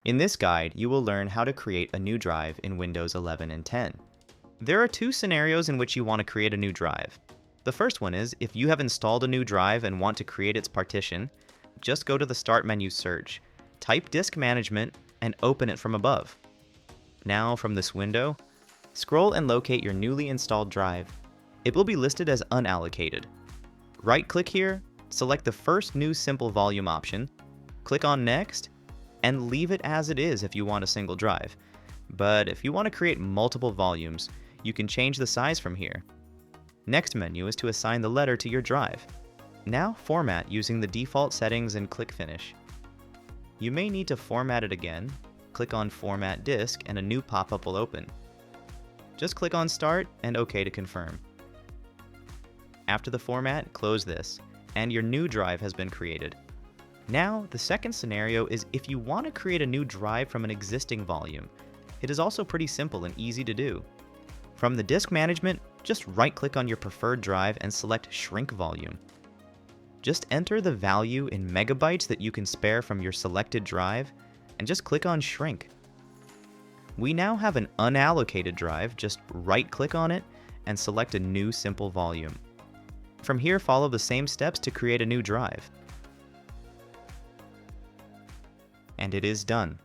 In this guide, you will learn how to create a new drive in Windows 11 and 10. There are two scenarios in which you want to create a new drive. The first one is if you have installed a new drive and want to create its partition, just go to the Start menu search, type Disk Management, and open it from above. Now, from this window, scroll and locate your newly installed drive. It will be listed as unallocated. Right-click here, select the first new simple volume option, click on Next, and leave it as it is if you want a single drive. But if you want to create multiple volumes, you can change the size from here. Next menu is to assign the letter to your drive. Now format using the default settings and click Finish. You may need to format it again. Click on Format Disk and a new pop-up will open. Just click on Start and OK to confirm. After the format, close this, and your new drive has been created. Now, the second scenario is if you want to create a new drive from an existing volume. It is also pretty simple and easy to do. From the disk management, just right-click on your preferred drive and select Shrink Volume. Just enter the value in megabytes that you can spare from your selected drive, and just click on Shrink. We now have an unallocated drive. Just right-click on it and select a new simple volume. From here, follow the same steps to create a new drive. And it is done.